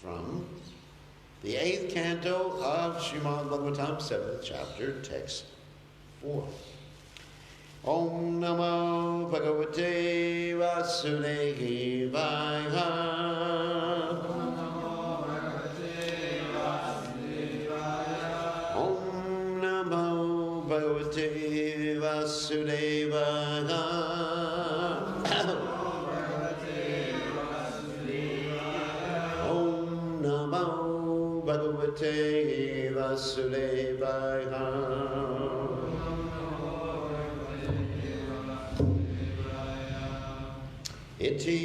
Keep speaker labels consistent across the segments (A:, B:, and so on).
A: from the 8th canto of Srimad Bhagavatam, 7th chapter, text 4. Om Namo Bhagavate Vasudevaya. Om Namo Bhagavate Vasudevaya. Bhagavate Vasudevaya. Iti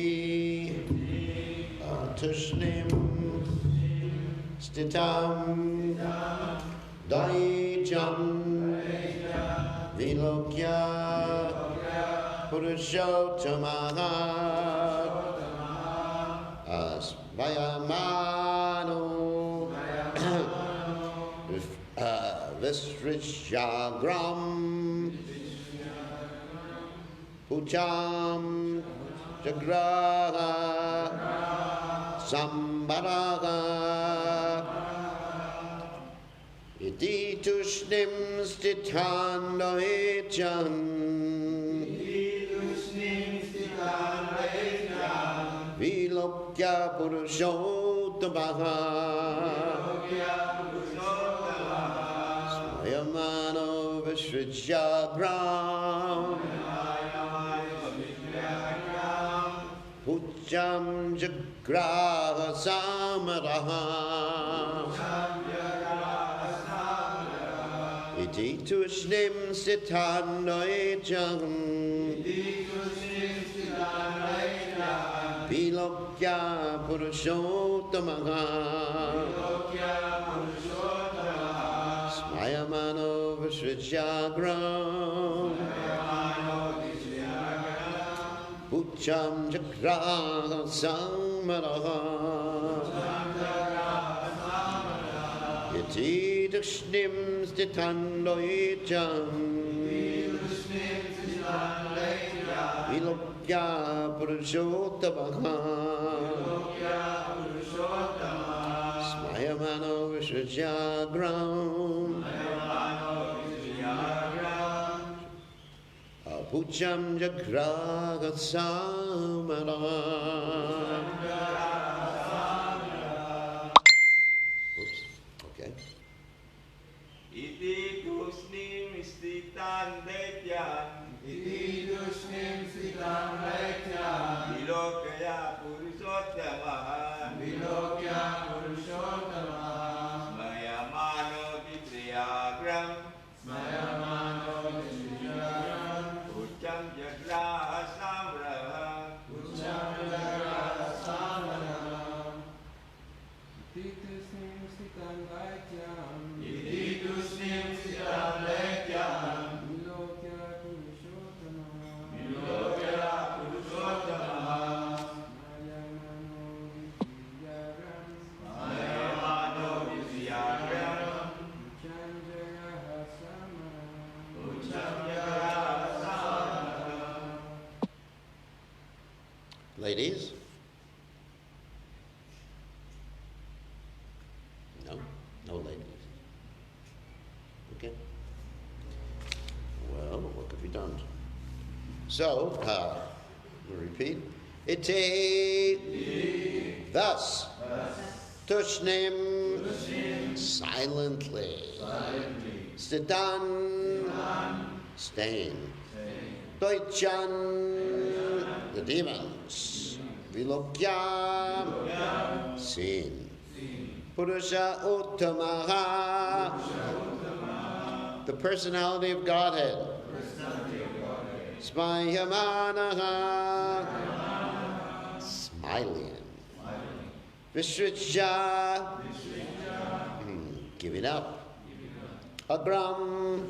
A: tushnim stitam daijam vilokya purushottamaha asvayamano Visrishagram Pucham Jagraha Sambaraga Iti Tushnim Stitano Echan Vilokya Purushottamaha Yamano Visrijagram Pucham Jagraha Samaraha Iti Tushnim Sitano Echan Vilokya Purushottamaha Ayamano Visrijagram Pucham Jagraha Samaraha Yati Dukshnim Stitando Echan Vilokya Purushottamaha Smayamano Visrijagram Pucham Jagraha Samaraha. Oops. Okay.
B: Iti Tushnim Stitan Daityan Vilokya Purushottamaha Smayamano Visrijagram Pucham Jagraha Samaraha
A: Ladies? No? No ladies. Okay. Well, what could be done? So, we'll repeat. Iti. Thus. Tushnim. Silently. Stitan. Stain. Doichan. The demons. Vilokya. Seen. Purusha Uttamaha. The personality of Godhead. Smayamanaha. Smiling. Vishrija. Giving up. Agram.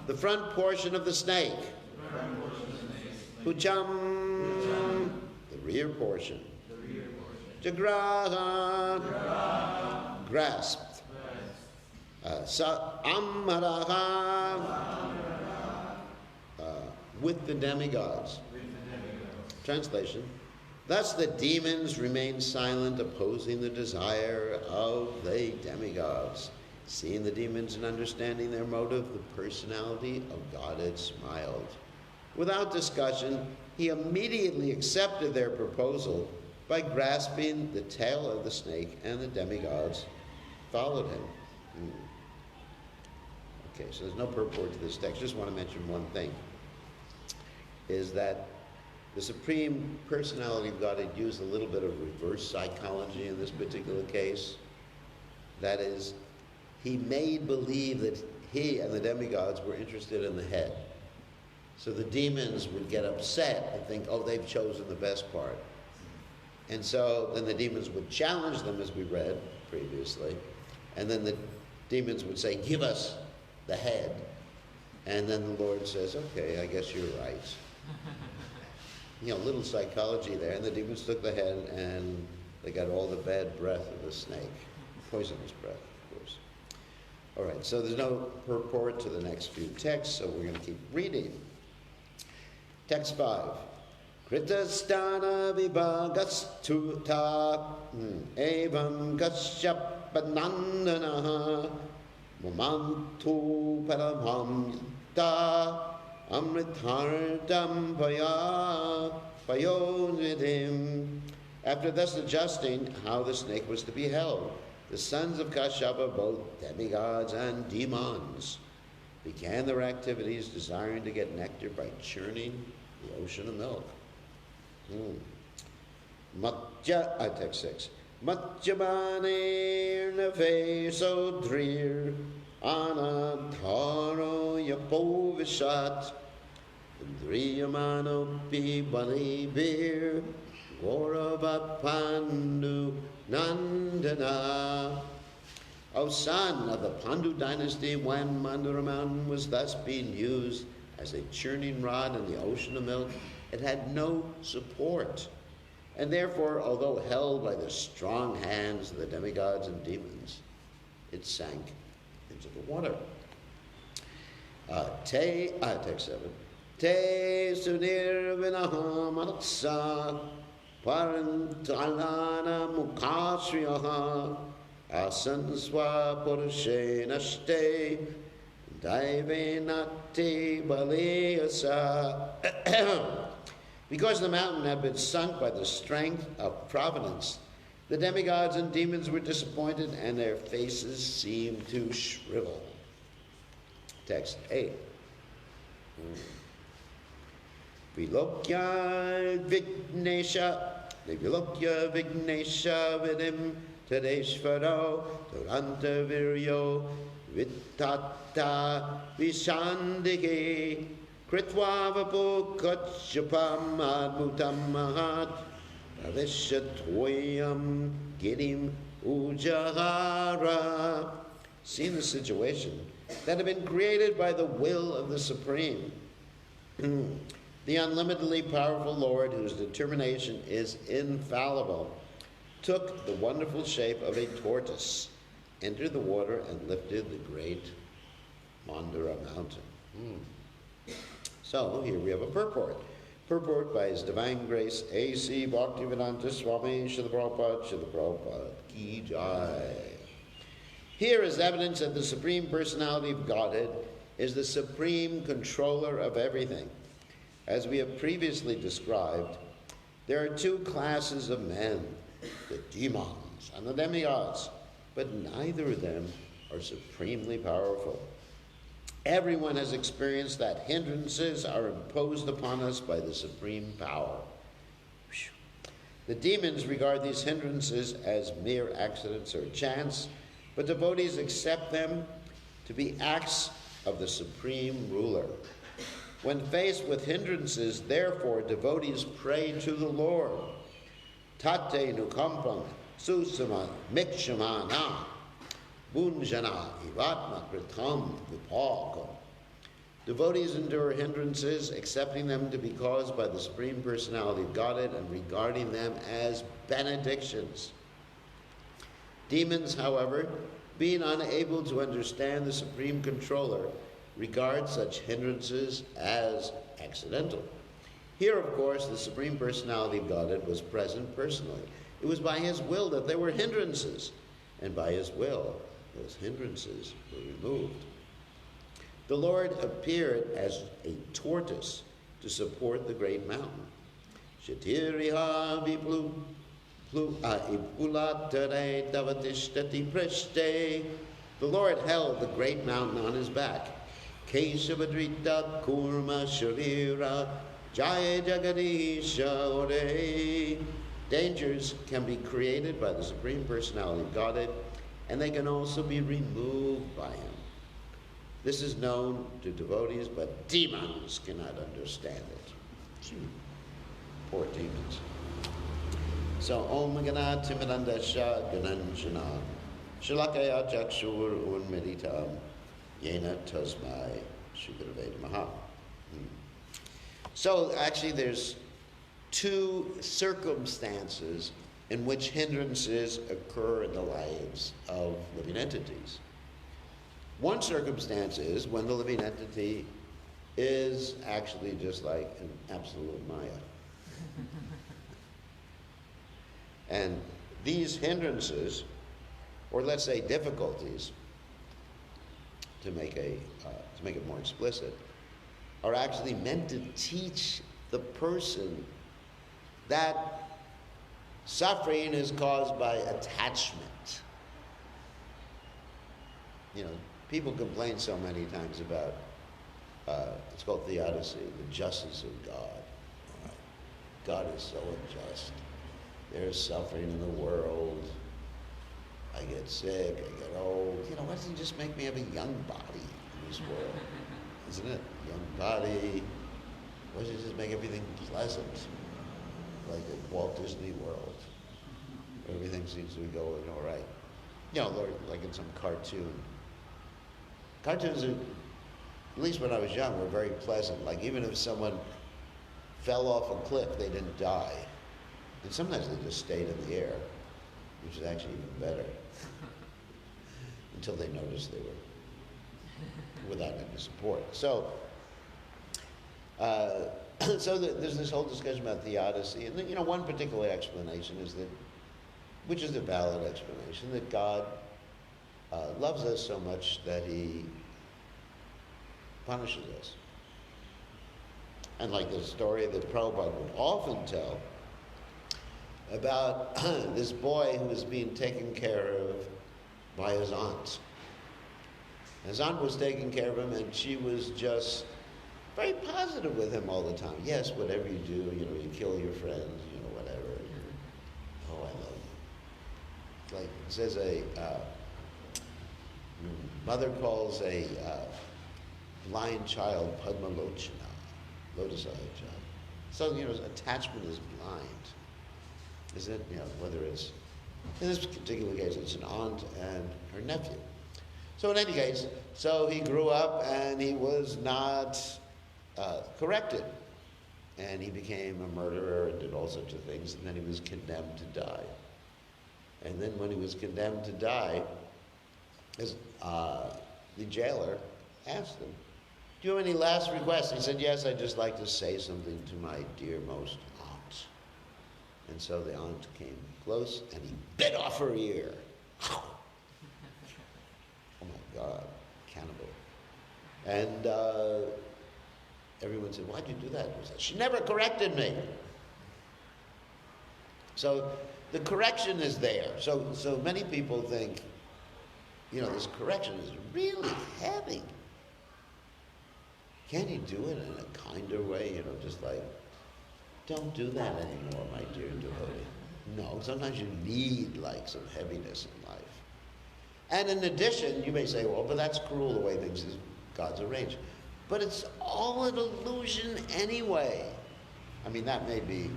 A: The front portion of the snake. Pucham. The rear portion. Jagraha. Grasped. Amaraha. With the demigods. Translation. Thus the demons remained silent, opposing the desire of the demigods. Seeing the demons and understanding their motive, the personality of God had smiled. Without discussion, he immediately accepted their proposal by grasping the tail of the snake, and the demigods followed him. Okay, so there's no purport to this text. Just want to mention one thing, is that the Supreme Personality of God had used a little bit of reverse psychology in this particular case. That is, he made believe that he and the demigods were interested in the head. So the demons would get upset and think, oh, they've chosen the best part. And so then the demons would challenge them, as we read previously, and then the demons would say, give us the head. And then the Lord says, okay, I guess you're right. You know, little psychology there. And the demons took the head, and they got all the bad breath of the snake. Poisonous breath, of course. All right, so there's no purport to the next few texts, so we're going to keep reading. Text 5. Kritastana vibhagastuta evam gashyapanandanaha mamantu paramam yata amritardam payonidim. After thus adjusting how the snake was to be held, the sons of Kashyapa, both demigods and demons, began their activities desiring to get nectar by churning the ocean of milk. Text 6. Matyabaner nafeso drir anataro yapovishat indriyamano pibani bir Gaurava-Pandu Nandana. O son of the Pandu dynasty, when Mandara mountain was thus being used as a churning rod in the ocean of milk, it had no support. And therefore, although held by the strong hands of the demigods and demons, it sank into the water. Text 7. Te sunir vinaham araksa parantalana mukashriyaha asanswa purushe nashte daivenati baliyasa. Because the mountain had been sunk by the strength of providence, the demigods and demons were disappointed, and their faces seemed to shrivel. Text 8. Vilokya Vignesha Vidim Tadeshvaro Duranta Viryo Vitata Vishandike Kritva Vapu Kachapam Admutam Mahat Avishatoyam Gidim Ujahara. Seeing the situation that had been created by the will of the Supreme, the unlimitedly powerful Lord, whose determination is infallible, took the wonderful shape of a tortoise, entered the water, and lifted the great Mandara mountain. So here we have a purport. Purport by His Divine Grace A.C. Bhaktivedanta Swami Srila Prabhupada Ki Jai. Here is evidence that the Supreme Personality of Godhead is the supreme controller of everything. As we have previously described, there are two classes of men, the demons and the demigods, but neither of them are supremely powerful. Everyone has experienced that hindrances are imposed upon us by the supreme power. The demons regard these hindrances as mere accidents or chance, but devotees accept them to be acts of the supreme ruler. When faced with hindrances, therefore, devotees pray to the Lord. Tate nukampam susama mikshamana bunjana ivatma kritam vipakam. Devotees endure hindrances, accepting them to be caused by the Supreme Personality of Godhead and regarding them as benedictions. Demons, however, being unable to understand the Supreme Controller, regard such hindrances as accidental. Here, of course, the Supreme Personality of Godhead was present personally. It was by his will that there were hindrances, and by his will, those hindrances were removed. The Lord appeared as a tortoise to support the great mountain. Shatiriha ipulatare tavatishtati preshte. The Lord held the great mountain on his back. Keshavadrita kurma sharira jaya jagadisha ore. Dangers can be created by the Supreme Personality of Godhead, and they can also be removed by him. This is known to devotees, but demons cannot understand it. Poor demons. So, Om Gana Timidandasha Gananjana Shalakaya Chakshur Unmeditam Yena Tasmai Shukraveda Maha. So, actually, there's two circumstances in which hindrances occur in the lives of living entities. One circumstance is when the living entity is actually just like an absolute Maya. And these hindrances, or let's say difficulties, to make it more explicit, are actually meant to teach the person that suffering is caused by attachment. You know, people complain so many times about, it's called theodicy, the justice of God. God is so unjust. There's suffering in the world. I get sick, I get old. You know, why doesn't he just make me have a young body in this world? Isn't it? Young body. Why doesn't he just make everything pleasant? Like at Walt Disney World. Everything seems to be going all right. You know, like in some cartoon. Cartoons, at least when I was young, were very pleasant. Like even if someone fell off a cliff, they didn't die. And sometimes they just stayed in the air, which is actually even better. Until they noticed they were without any support. So, there's this whole discussion about theodicy, and you know, one particular explanation is that, which is a valid explanation, that God loves us so much that he punishes us. And like the story that Prabhupada would often tell about this boy who was being taken care of by his aunt. His aunt was taking care of him, and she was just very positive with him all the time. Yes, whatever you do, you know, you kill your friends, you know, whatever. Oh, I love you. Like it says mother calls a blind child Padma Lochana, lotus-eyed child. So, you know, attachment is blind. Isn't it? You know, whether it's, in this particular case, it's an aunt and her nephew. So in any case, so he grew up and he was not corrected. And he became a murderer and did all sorts of things, and then he was condemned to die. And then when he was condemned to die, the jailer asked him, "Do you have any last requests?" He said, "Yes, I'd just like to say something to my dearmost aunt." And so the aunt came close and he bit off her ear. Oh my God, cannibal. And everyone said, "Why'd you do that?" He said, "She never corrected me." So the correction is there. So many people think, you know, this correction is really heavy. Can't you do it in a kinder way? You know, just like, don't do that anymore, my dear devotee. No, sometimes you need like some heaviness in life. And in addition, you may say, well, but that's cruel the way things is God's arranged. But it's all an illusion anyway. I mean, that may be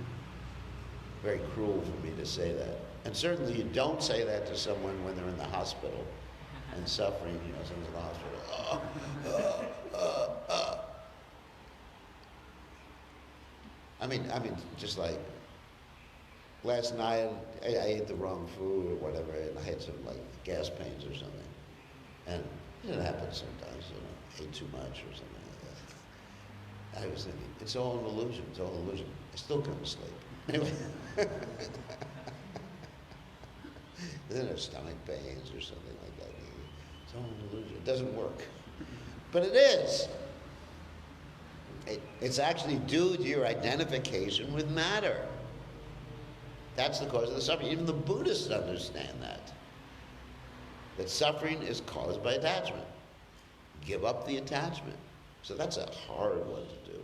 A: very cruel for me to say that. And certainly you don't say that to someone when they're in the hospital and suffering, you know, someone's in the hospital. I mean, just like last night, I ate the wrong food or whatever, and I had some like gas pains or something. And it happens sometimes, you know, ate too much or something like that. I was thinking, it's all an illusion, it's all an illusion. I still couldn't sleep. Anyway. Then there's stomach pains or something like that. It's all an illusion. It doesn't work. But it is. It's actually due to your identification with matter. That's the cause of the suffering. Even the Buddhists understand that. That suffering is caused by attachment. Give up the attachment. So that's a hard one to do.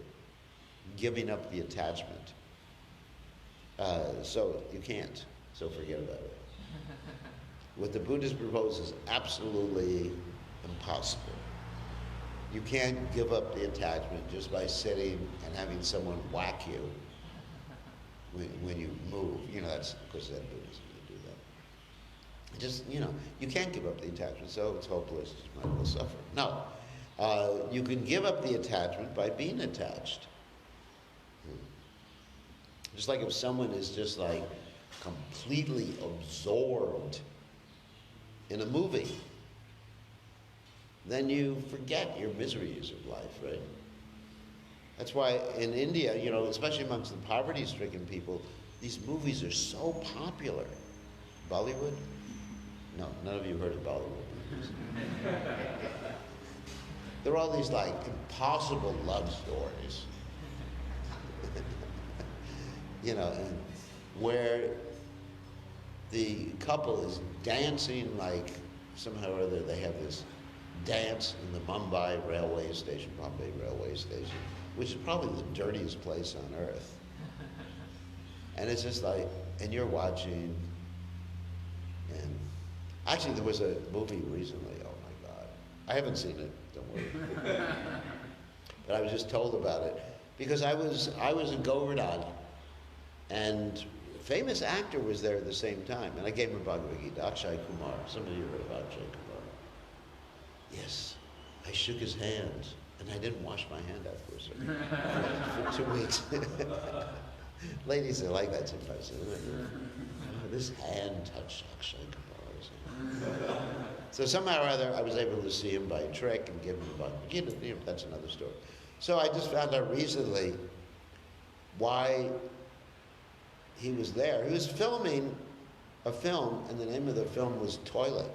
A: Giving up the attachment. So you can't. So forget about it. What the Buddhists propose is absolutely impossible. You can't give up the attachment just by sitting and having someone whack you when you move. You know, that's, of course, Zen Buddhism, you do that. Just, you know, you can't give up the attachment, so it's hopeless, you might as well suffer. No, you can give up the attachment by being attached. Just like if someone is just like completely absorbed in a movie, then you forget your miseries of life, right? That's why in India, you know, especially amongst the poverty-stricken people, these movies are so popular. Bollywood? No, none of you heard of Bollywood movies. There are all these like impossible love stories. You know, and where the couple is dancing like somehow or other they have this dance in the Bombay railway station, which is probably the dirtiest place on earth. And it's just like, and you're watching, and actually there was a movie recently, oh my God. I haven't seen it, don't worry. But I was just told about it because I was in Govardhan, and a famous actor was there at the same time, and I gave him a Bhagavad Gita, Akshay Kumar. Some of you heard of Akshay Kumar. Yes, I shook his hand, and I didn't wash my hand afterwards for 2 weeks. Ladies are like that sometimes, isn't it? Oh, this hand touched Akshay Kumar. So somehow or other, I was able to see him by a trick and give him a Bhagavad Gita. You know, that's another story. So I just found out recently why he was there. He was filming a film, and the name of the film was Toilet.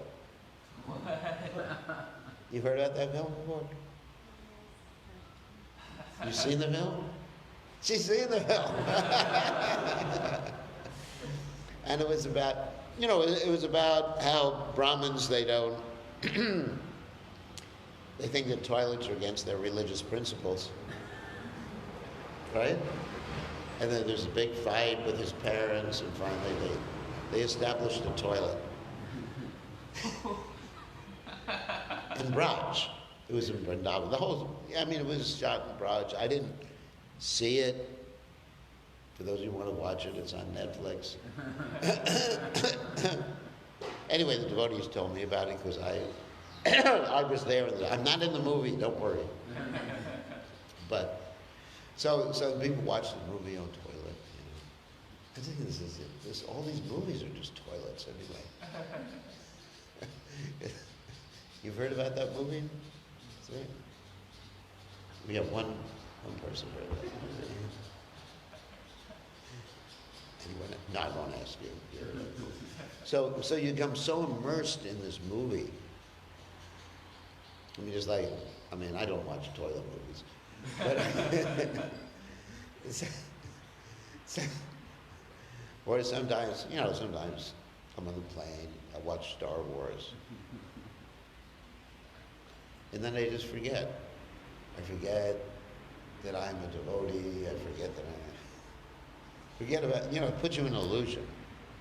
A: You heard about that film before? You seen the film? She's seen the film. And it was about, you know, it was about how Brahmins, they don't, they think that toilets are against their religious principles. Right? And then there's a big fight with his parents, and finally they established a toilet. In Braj. It was in Vrindavan. The whole, I mean, it was shot in Braj. I didn't see it. For those of you who want to watch it, it's on Netflix. Anyway, the devotees told me about it because I was there. I'm not in the movie, don't worry. But, so people watch the movie on Toilet. You know. I think this all these movies are just toilets anyway. You've heard about that movie? See? We have one person heard of that movie. Anyone? No, I won't ask you. You heard of it. So you become so immersed in this movie. I mean, just like, I mean, I don't watch toilet movies. But or sometimes, you know, sometimes I'm on the plane, I watch Star Wars. And then I just forget. I forget that I'm a devotee. I forget that forget about, you know, it puts you in illusion.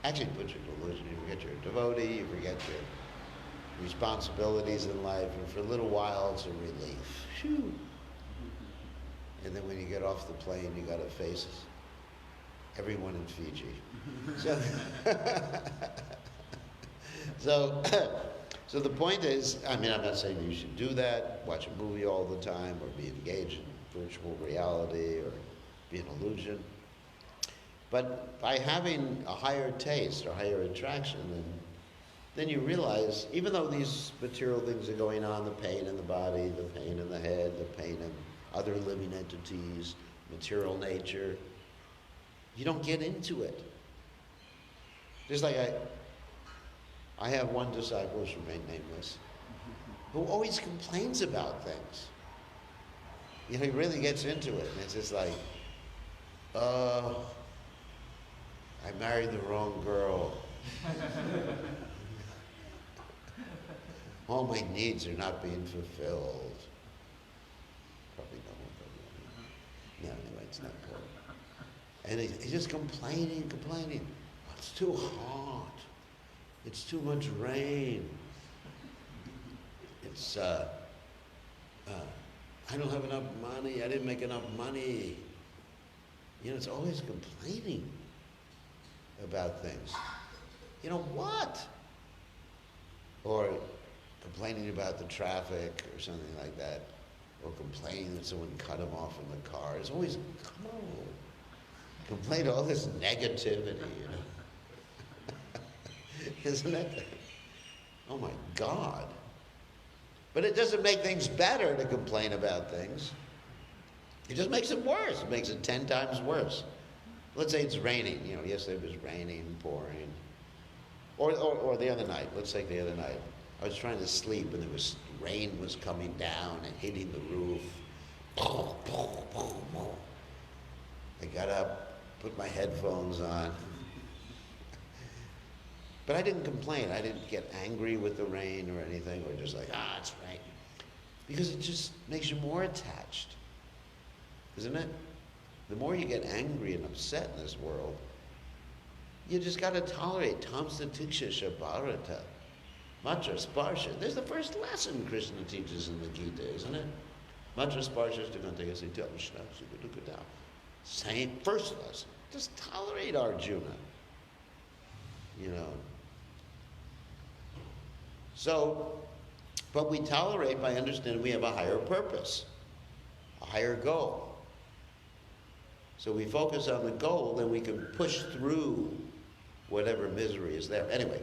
A: Actually, it puts you in illusion. You forget you're a devotee, you forget your responsibilities in life, and for a little while it's a relief. Phew. And then when you get off the plane, you got to face everyone in Fiji. So the point is, I mean, I'm not saying you should do that, watch a movie all the time, or be engaged in virtual reality, or be an illusion. But by having a higher taste or higher attraction, then you realize, even though these material things are going on, the pain in the body, the pain in the head, the pain in other living entities, material nature. You don't get into it. Just like I have one disciple, who remain nameless, who always complains about things. You know, he really gets into it, and it's just like, I married the wrong girl. All my needs are not being fulfilled. Probably no. No, anyway, it's not important. And he's just complaining. Oh, it's too hot. It's too much rain. It's, I don't have enough money. I didn't make enough money. You know, it's always complaining about things. You know what? Or complaining about the traffic or something like that. Or complaining that someone cut him off in the car. It's always, come on. Complain all this negativity, you know. Isn't it? Oh my God. But it doesn't make things better to complain about things. It just makes it worse. It makes it 10 times worse. Let's say it's raining. You know, yesterday it was raining, pouring. Or the other night. Let's take the other night. I was trying to sleep and rain was coming down and hitting the roof. I got up, put my headphones on. But I didn't complain. I didn't get angry with the rain or anything, or just like, it's rain. Because it just makes you more attached. Isn't it? The more you get angry and upset in this world, you just got to tolerate. Tamsa tiksha shabharata. Matra sparsha. There's the first lesson Krishna teaches in the Gita, isn't it? Matra sparsha stakantaya sita vishna sukadukata. Same first lesson. Just tolerate Arjuna. You know. So, but we tolerate by understanding we have a higher purpose, a higher goal. So we focus on the goal, then we can push through whatever misery is there. Anyway,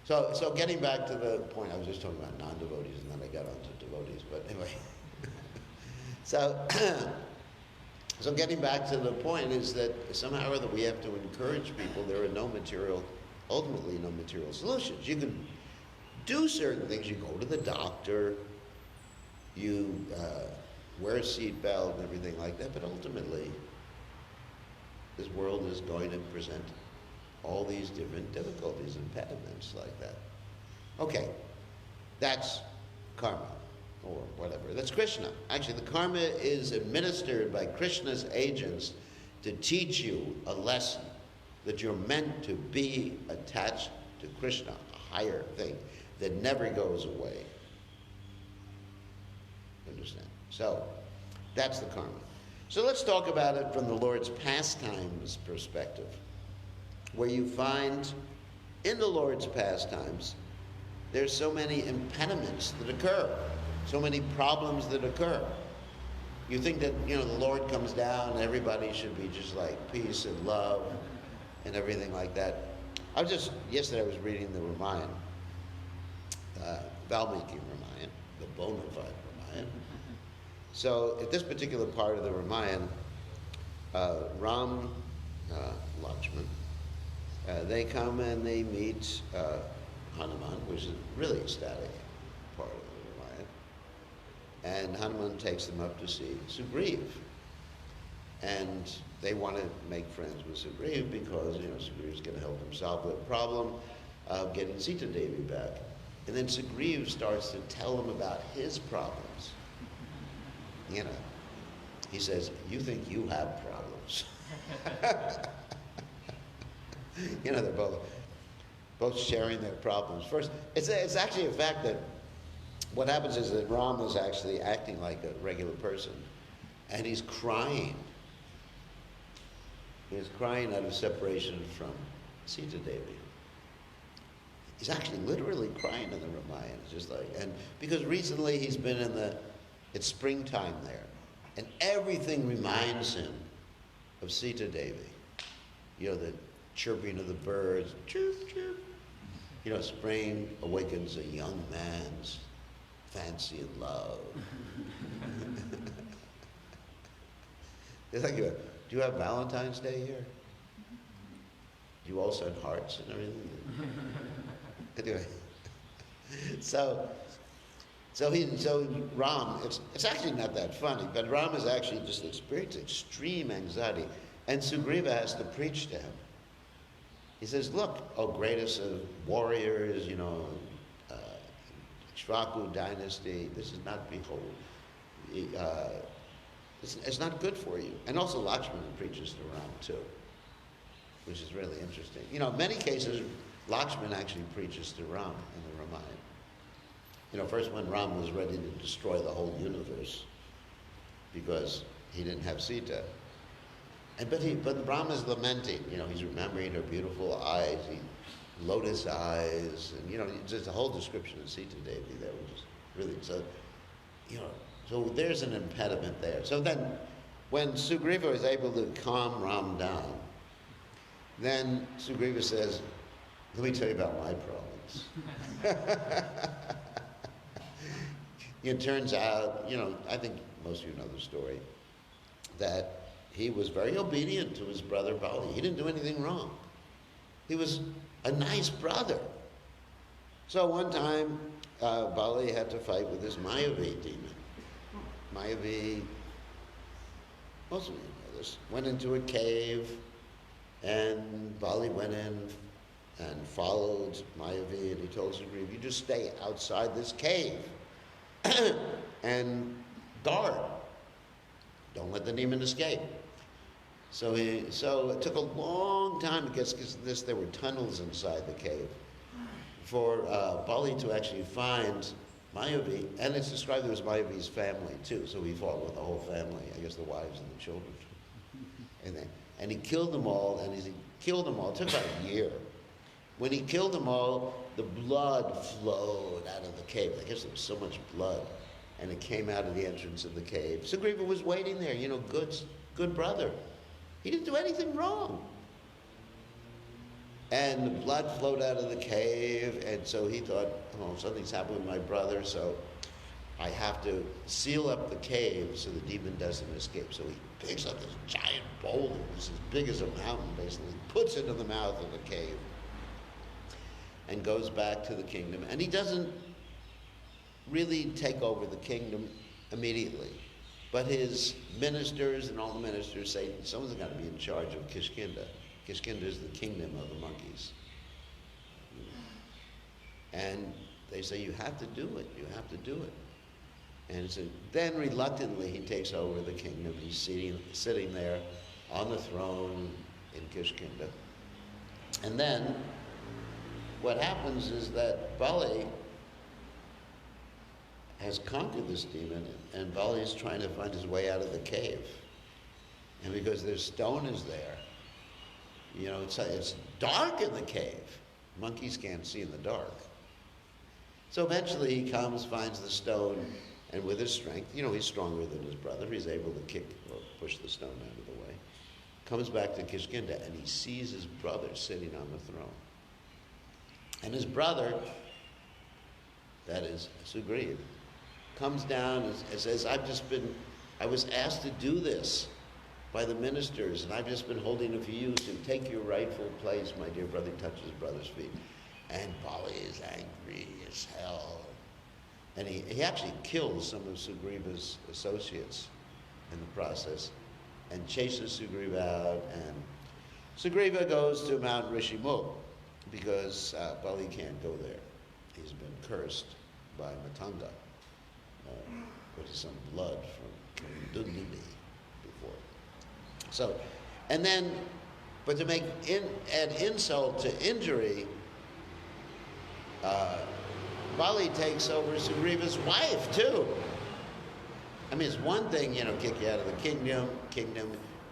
A: so getting back to the point, I was just talking about non-devotees and then I got onto devotees, but anyway. So getting back to the point is that somehow or other we have to encourage people. There are ultimately no material solutions. You can do certain things. You go to the doctor, you wear a seatbelt and everything like that, but ultimately this world is going to present all these different difficulties, impediments like that. Okay, that's karma, or whatever. That's Krishna. Actually, the karma is administered by Krishna's agents to teach you a lesson that you're meant to be attached to Krishna, a higher thing that never goes away. Understand? So, that's the karma. So let's talk about it from the Lord's pastimes perspective, where you find in the Lord's pastimes there's so many impediments that occur, so many problems that occur. You think that, the Lord comes down and everybody should be just like peace and love and everything like that. Yesterday I was reading the Ramayana, Valmiki Ramayana, the bona fide Ramayana. So at this particular part of the Ramayana, Ram, Lakshman, they come and they meet Hanuman, which is a really ecstatic part of the Ramayana. And Hanuman takes them up to see Sugriv. And they want to make friends with Sugriv because, Sugriv is going to help them solve the problem of getting Sita Devi back. And then Sugriv starts to tell them about his problems. He says, you think you have problems. They're both sharing their problems. First, it's actually a fact that what happens is that Ram is actually acting like a regular person, and he's crying. He's crying out of separation from Sita Devi. He's actually literally crying in the Ramayana. It's just like, and because recently he's been it's springtime there, and everything reminds him of Sita Devi. The chirping of the birds, chirp, chirp. Spring awakens a young man's fancy and love. It's like, do you have Valentine's Day here? Do you all send hearts and everything? Anyway, so Ram, it's actually not that funny, but Ram is actually just experiencing extreme anxiety, and Sugriva has to preach to him. He says, "Look, oh greatest of warriors, Shvaku dynasty. This is not behold. It's not good for you." And also Lakshmana preaches to Ram too, which is really interesting. In many cases, Lakshmana actually preaches to Ram in the Ramayana. First when Ram was ready to destroy the whole universe because he didn't have Sita. But Ram is lamenting, he's remembering her beautiful eyes, lotus eyes, and just a whole description of Sita Devi there, which is really, so there's an impediment there. So then, when Sugriva is able to calm Ram down, then Sugriva says, "Let me tell you about my problems." It turns out, I think most of you know the story, that he was very obedient to his brother Bali. He didn't do anything wrong. He was a nice brother. So one time, Bali had to fight with this Mayavi demon. Mayavi, most of you know this, went into a cave, and Bali went in and followed Mayavi, and he told Sugriva, "You just stay outside this cave and guard. Don't let the demon escape." So it took a long time, because there were tunnels inside the cave, for Bali to actually find Mayavi, and it's described there was Mayavi's family too, so he fought with the whole family, I guess the wives and the children. And he killed them all, and he killed them all. It took about a year. When he killed them all, the blood flowed out of the cave. I guess there was so much blood, and it came out of the entrance of the cave. Sugriva was waiting there, good brother. He didn't do anything wrong. And the blood flowed out of the cave, and so he thought, oh, something's happened with my brother, so I have to seal up the cave so the demon doesn't escape. So he picks up this giant boulder, it's as big as a mountain basically, puts it in the mouth of the cave, and goes back to the kingdom. And he doesn't really take over the kingdom immediately. But his ministers and all the ministers say, someone's got to be in charge of Kishkinda. Kishkinda is the kingdom of the monkeys. And they say, you have to do it, you have to do it. And so then reluctantly he takes over the kingdom. He's sitting there on the throne in Kishkinda. And then what happens is that Bali has conquered this demon, and Bali is trying to find his way out of the cave. And because their stone is there, it's dark in the cave. Monkeys can't see in the dark. So eventually he comes, finds the stone, and with his strength, he's stronger than his brother, he's able to kick or push the stone out of the way. Comes back to Kishkinda, and he sees his brother sitting on the throne. And his brother, that is Sugriva, comes down and says, I was asked to do this by the ministers, and I've just been holding it for you to take your rightful place, my dear brother. He touches his brother's feet. And Bali is angry as hell. And he actually kills some of Sugriva's associates in the process and chases Sugriva out. And Sugriva goes to Mount Rishimukh because Bali can't go there. He's been cursed by Matanga, which is some blood from Dundee before. So, and then, but to add insult to injury, Bali takes over Sugriva's wife too. I mean, it's one thing, kick you out of the kingdom.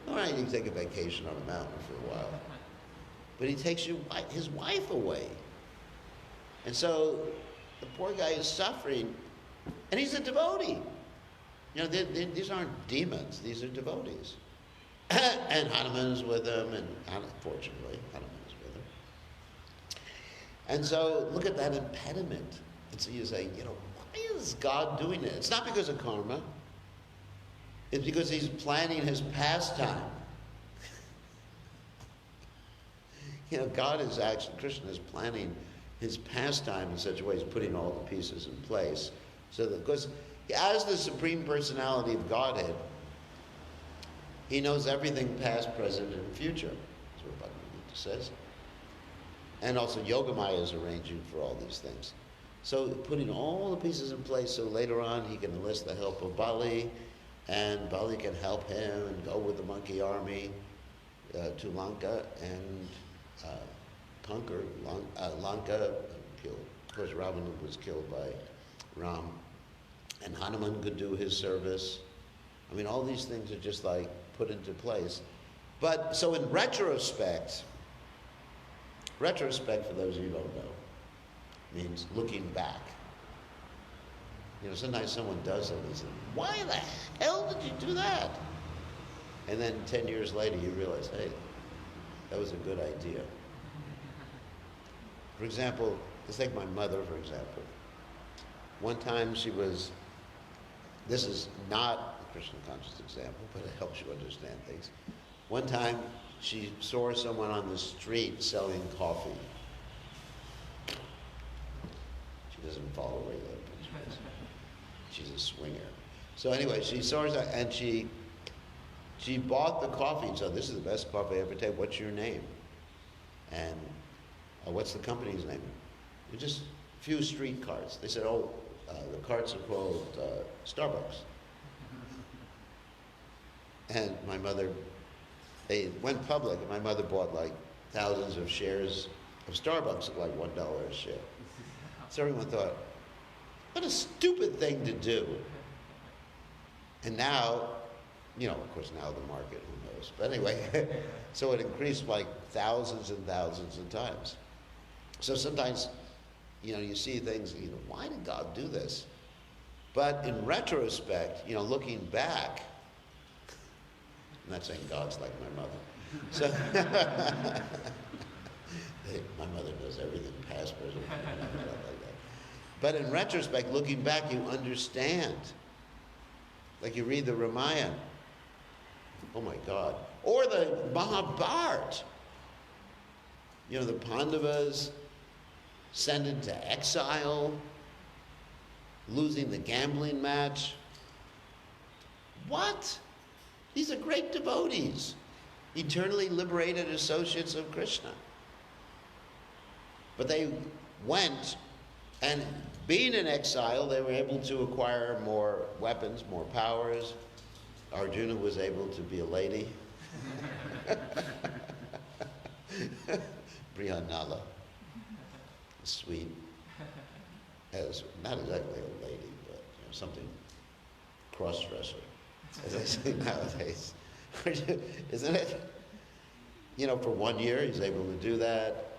A: All right, you can take a vacation on a mountain for a while. But he takes his wife away. And so the poor guy is suffering, and he's a devotee. These aren't demons, these are devotees. And Hanuman's with him, and unfortunately, Hanuman's with him. And so look at that impediment. And so you say, why is God doing it? It's not because of karma. It's because he's planning his pastime. You know, God is actually, Krishna is planning his pastime in such a way, he's putting all the pieces in place. So that, because as the Supreme Personality of Godhead, he knows everything past, present, and future. That's what Bhagavad Gita says. And also Yogamaya is arranging for all these things. So putting all the pieces in place so later on he can enlist the help of Bali, and Bali can help him and go with the monkey army to Lanka and conquer Lanka. Of course, Ravana was killed by Ram. And Hanuman could do his service. I mean, all these things are just like put into place. But so in retrospect, for those of you who don't know, means looking back. You know, sometimes someone does it and they say, why the hell did you do that? And then 10 years later you realize, hey, that was a good idea. For example, let's take my mother, for example. One time she was, this is not a Krishna conscious example, but it helps you understand things. One time she saw someone on the street selling coffee. She doesn't follow regular principles. She's a swinger. So anyway, she saw her and she bought the coffee and said, this is the best coffee I ever tasted. What's your name? And what's the company's name? It just a few street carts. They said, the carts are called Starbucks. And my mother, they went public, and my mother bought like thousands of shares of Starbucks at like $1 a share. So everyone thought, what a stupid thing to do. And now, you know, of course now the market, who knows. But anyway, so it increased like thousands and thousands of times. So sometimes, you know, you see things, you know, why did God do this? But in retrospect, you know, looking back, I'm not saying God's like my mother. So, my mother knows everything, past, present, stuff like that. But in retrospect, looking back, you understand. Like you read the Ramayana, oh my God. Or the Mahabharata. You know, the Pandavas sent into exile, losing the gambling match. What? These are great devotees, eternally liberated associates of Krishna. But they went, and being in exile, they were able to acquire more weapons, more powers. Arjuna was able to be a lady. Brihanala, sweet, as not exactly a lady, but you know, something cross-dresser, as they say nowadays. Isn't it? You know, for 1 year he's able to do that,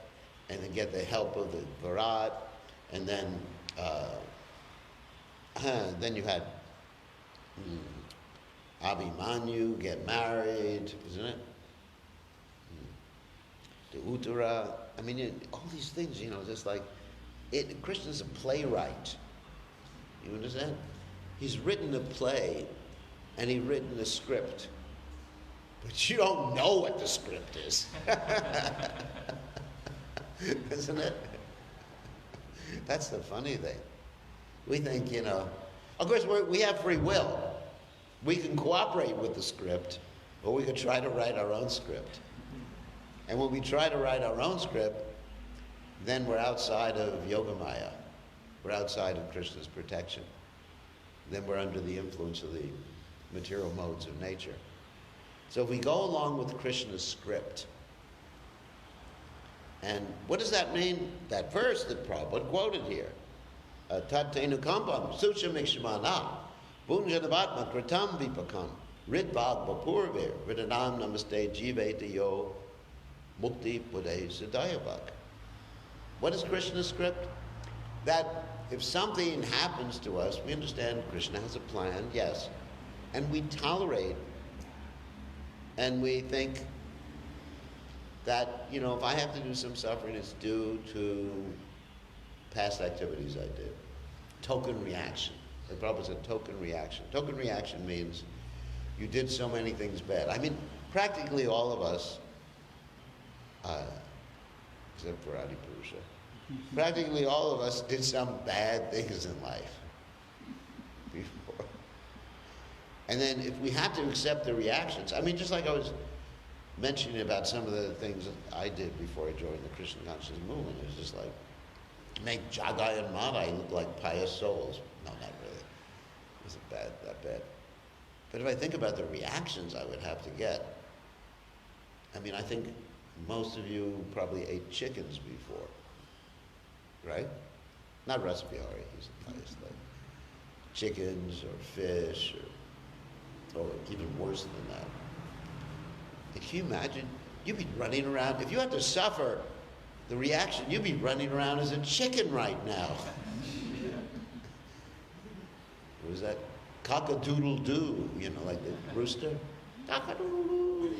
A: and then get the help of the Virat, and then you had Abhimanyu get married, isn't it? To Uttara. I mean, all these things, you know, just like Krishna's a playwright. You understand? He's written a play, and he's written a script, but you don't know what the script is. Isn't it? That's the funny thing. We think, you know, of course we have free will. We can cooperate with the script, or we could try to write our own script. And when we try to write our own script, then we're outside of Yogamaya. We're outside of Krishna's protection. Then we're under the influence of the material modes of nature. So if we go along with Krishna's script, and what does that mean? That verse that Prabhupada quoted here. Tattenu kampam suchamikshmana bunjanavatma kritam vipakam ridbhag vapurvir ridanam namaste jivete yo mukti pude siddhayavak. What is Krishna's script? That if something happens to us, we understand Krishna has a plan, yes, and we tolerate, and we think that, you know, if I have to do some suffering, it's due to past activities I did. Token reaction. The Prabhupada said token reaction. Token reaction means You did so many things bad. I mean, practically all of us, except for Adipurusha, practically all of us did some bad things in life before. And then if we have to accept the reactions, I mean, just like I was mentioning about some of the things that I did before I joined the Krishna consciousness movement, it was just like, make Jagai and Madai look like pious souls. No, not really. It wasn't that bad. But if I think about the reactions I would have to get, I mean, I think most of you probably ate chickens before, right? Not Rasbihari, he's the pious thing. Chickens or fish or even worse than that. And can you imagine? You'd be running around, if you had to suffer the reaction, you'd be running around as a chicken right now. What was that? Cock-a-doodle-doo, you know, like the rooster. Cock-a-doodle-doo.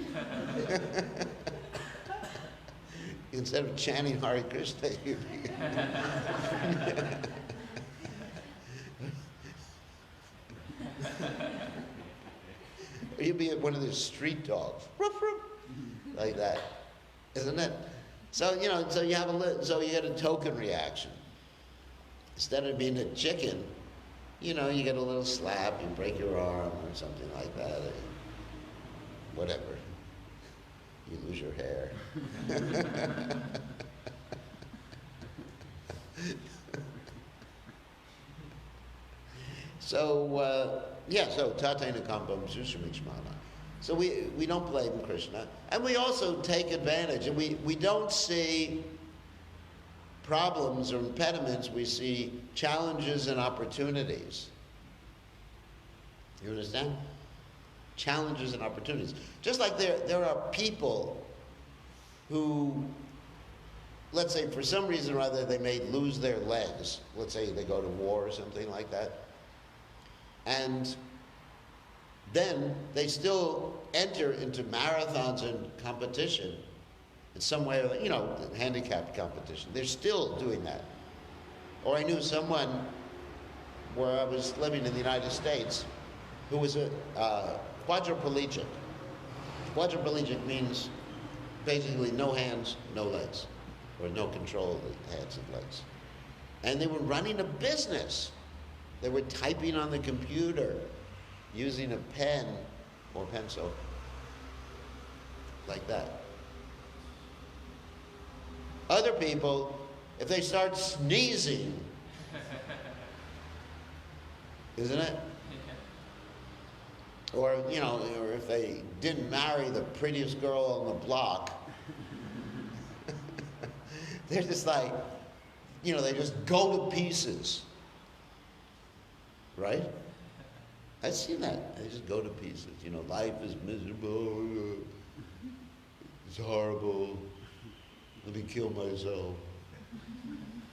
A: Instead of chanting Hare Krishna, you'd be... Or you'd be one of those street dogs. Ruff, ruff, like that. Isn't it? So, you know, so you get a token reaction. Instead of being a chicken, you know, you get a little slap, you break your arm or something like that, or whatever. You lose your hair. So Tatena Kampam Sushamikshmana. So we don't blame Krishna. And we also take advantage. And we don't see problems or impediments, we see challenges and opportunities. You understand? Challenges and opportunities. Just like there are people who, let's say for some reason or other they may lose their legs. Let's say they go to war or something like that. And then they still enter into marathons and competition in some way, you know, handicapped competition. They're still doing that. Or I knew someone where I was living in the United States who was a quadriplegic. Quadriplegic means basically no hands, no legs, or no control of the hands and legs. And they were running a business. They were typing on the computer using a pen or pencil, like that. Other people, if they start sneezing, isn't it? Or, you know, or if they didn't marry the prettiest girl on the block, they're just like, you know, they just go to pieces. Right? I've seen that. They just go to pieces. You know, life is miserable. It's horrible. Let me kill myself.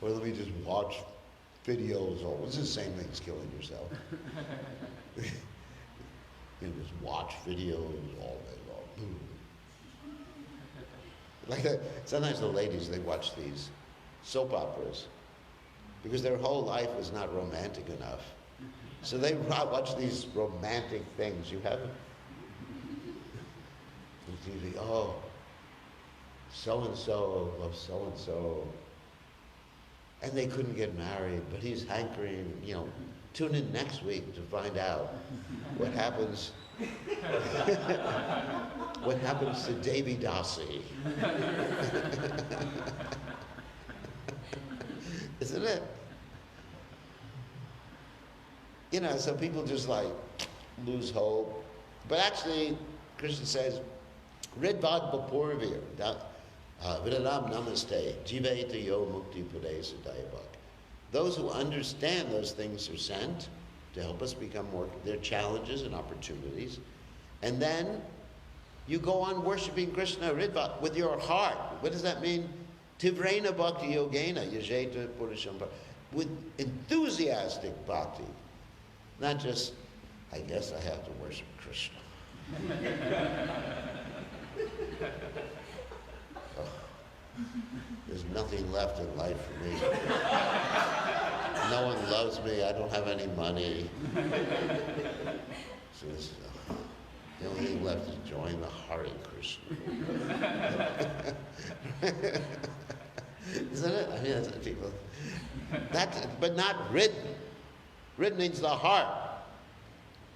A: Or let me just watch videos. Or it's the same thing as killing yourself. You just watch videos all day long. Like that. Sometimes the ladies, they watch these soap operas because their whole life is not romantic enough. So they watch these romantic things. You haven't? It's usually, oh, so-and-so loves so-and-so. And they couldn't get married, but he's hankering, you know. Tune in next week to find out what happens what happens to Devi Dasi. Isn't it? You know, so people just like lose hope. But actually, Krishna says, Ridvad Bapurvir, Viradam Namaste, Jivaita Yo Mukti Padesa Dayabhak. Those who understand those things are sent to help us become more, their challenges and opportunities. And then you go on worshiping Krishna Ridvat with your heart. What does that mean? Tivrena Bhakti Yogena, Yajeta Purusham. With enthusiastic bhakti. Not just, I guess I have to worship Krishna. Oh, there's nothing left in life for me. No one loves me. I don't have any money. So this, The only thing left is join the Hare Krishna. Isn't it? I mean, that's what people. But not ridden. Ridden means the heart.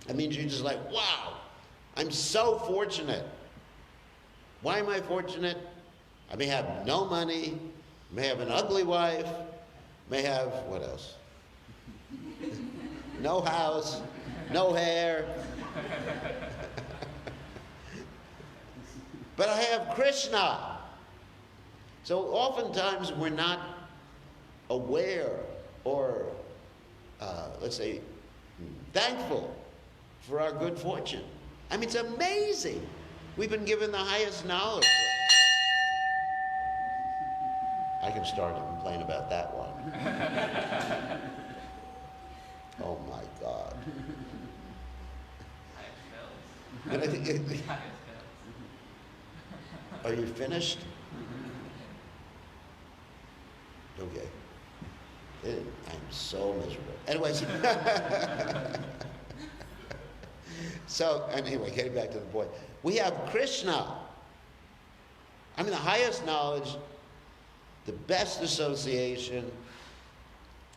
A: That means you're just like, wow, I'm so fortunate. Why am I fortunate? I may have no money, may have an ugly wife, may have, what else? No house, no hair. But I have Krishna. So oftentimes we're not aware or, let's say, thankful for our good fortune. I mean, it's amazing. We've been given the highest knowledge. I can start to complain about that one. Oh my God. Are you finished? Okay. I'm so miserable. Anyways. So, anyway, getting back to the point. We have Krishna. I mean, the highest knowledge, the best association.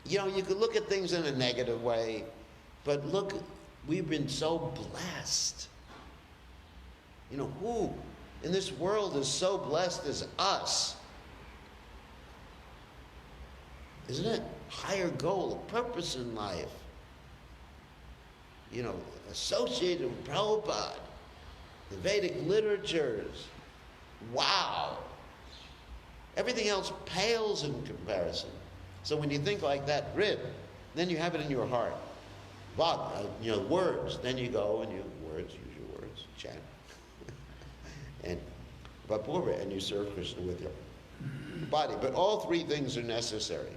A: You know, you could look at things in a negative way, but look, we've been so blessed. You know, who in this world is so blessed as us? Isn't it? Higher goal, a purpose in life. You know, associated with Prabhupada, the Vedic literatures. Wow. Everything else pales in comparison. So when you think like that, Rid, then you have it in your heart. Bhag, you know, words. Then you go and use your words, chant. And Vapurva, and you serve Krishna with your body. But all three things are necessary.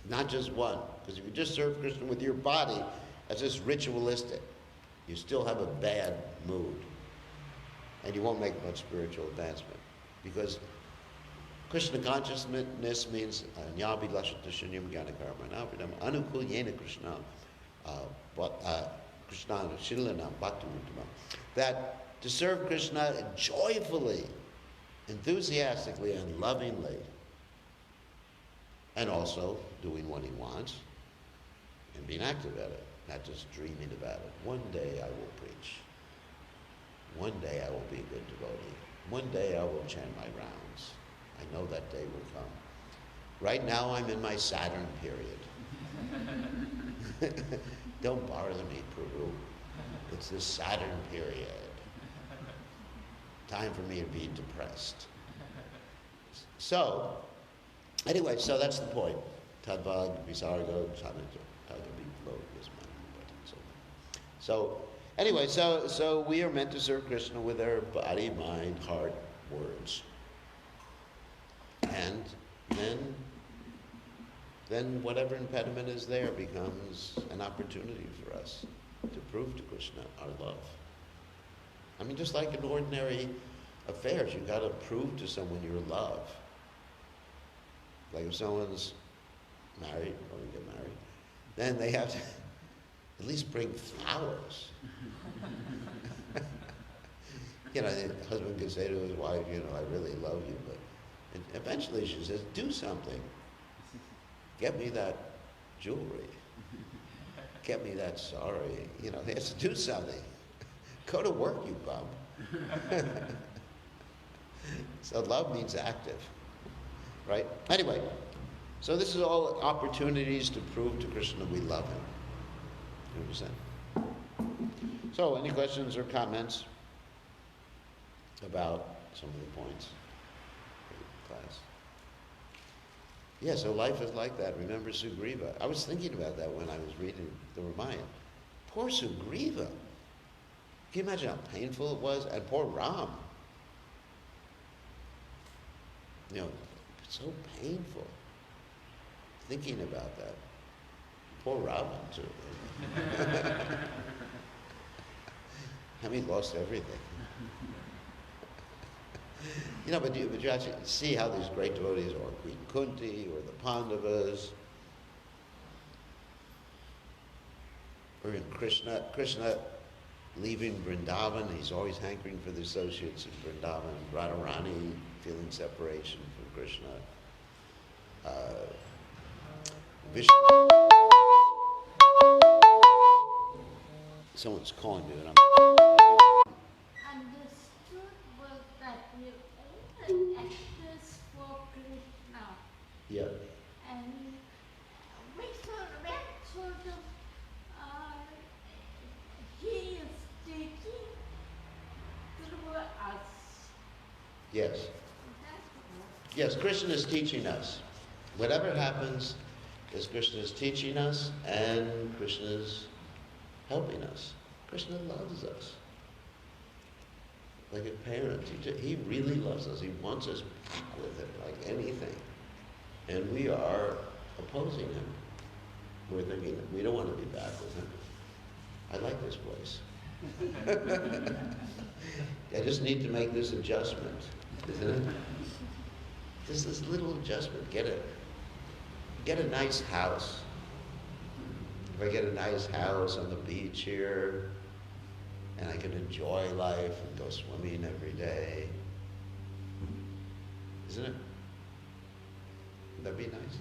A: Not just one. Because if you just serve Krishna with your body, that's just ritualistic. You still have a bad mood. And you won't make much spiritual advancement. Because Krishna consciousness means Nyabi Lashata Shunyam Gyana Karma Navidam Anukul Yena Krishna Krishna Shilanam Bhakti. That to serve Krishna joyfully, enthusiastically, and lovingly, and also doing what he wants and being active at it, not just dreaming about it. One day I will preach. One day I will be a good devotee. One day I will chant my rounds. I know that day will come. Right now I'm in my Saturn period. Don't bother me, Prabhu. It's the Saturn period. Time for me to be depressed. So, anyway, so that's the point. Tadvad, Visarga, So, anyway, so we are meant to serve Krishna with our body, mind, heart, words. And then whatever impediment is there becomes an opportunity for us to prove to Krishna our love. I mean, just like in ordinary affairs, you've got to prove to someone your love. Like if someone's married, or we get married, then they have to at least bring flowers. You know, the husband can say to his wife, you know, I really love you, but eventually she says, do something. Get me that jewelry. Get me that sari. You know, he has to do something. Go to work, you bum. So love means active, right? Anyway, so this is all opportunities to prove to Krishna we love him. You understand? So, any questions or comments about some of the points in class? Yeah, so life is like that. Remember Sugriva. I was thinking about that when I was reading the Ramayana. Poor Sugriva. Can you imagine how painful it was? And poor Ram. You know, it's so painful thinking about that. Poor Ram, too. I mean, he lost everything. You know, but you actually see how these great devotees, or Queen Kunti, or the Pandavas, or in Krishna leaving Vrindavan. He's always hankering for the associates in Vrindavan. Radharani feeling separation from Krishna. Vishnu. Someone's calling me, and
C: Understood was that you actors for Krishna.
A: yeah.
C: And what sort of he is teaching through us.
A: Yes.
C: That's
A: Yes, Krishna is teaching us. Whatever happens is Krishna is teaching us and Krishna is helping us. Krishna loves us. Like a parent. He really loves us. He wants us back with him like anything. And we are opposing him. We're thinking that we don't want to be back with him. I like this place. I just need to make this adjustment. Isn't it? Just this little adjustment. Get a nice house. If I get a nice house on the beach here, and I can enjoy life and go swimming every day, isn't it? Would that be nice?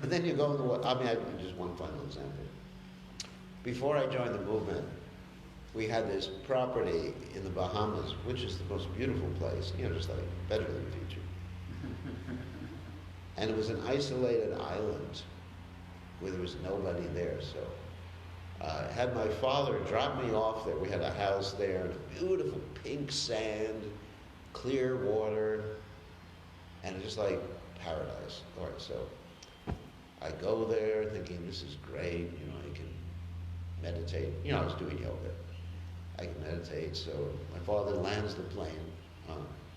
A: And then you go in the water. Just one final example. Before I joined the movement, we had this property in the Bahamas, which is the most beautiful place, just like better than Fiji. And it was an isolated island where there was nobody there. So I had my father drop me off there. We had a house there, and beautiful pink sand, clear water, and it's just like paradise. All right, so I go there thinking this is great. I can meditate. I was doing yoga. I can meditate. So my father lands the plane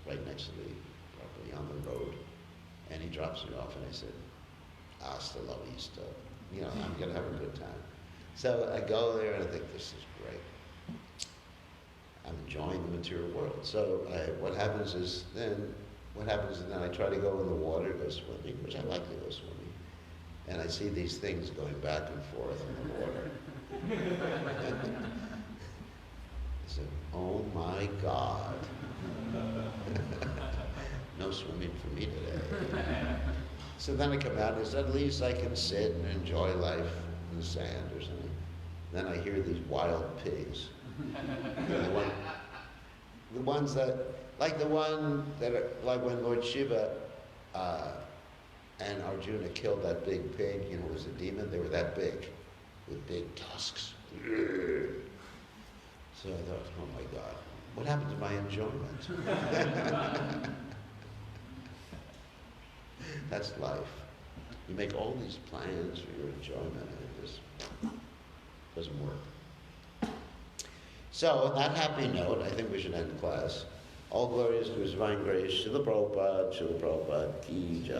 A: right next to the property on the road. And he drops me off, and I said, hasta la vista. I'm going to have a good time. So I go there, and I think, this is great. I'm enjoying the material world. So what happens is then I try to go in the water, go swimming, which I like to go swimming. And I see these things going back and forth in the water. I said, oh my God. No swimming for me today. So then I come out and I said, at least I can sit and enjoy life in the sand or something. Then I hear these wild pigs. The ones that, like the one that are, like when Lord Shiva and Arjuna killed that big pig, it was a demon, they were that big, with big tusks. So I thought, oh my God, what happened to my enjoyment? That's life. You make all these plans for your enjoyment, and it just doesn't work. So, on that happy note, I think we should end class. All glories to His divine grace. Srila Prabhupada, Ki Jai.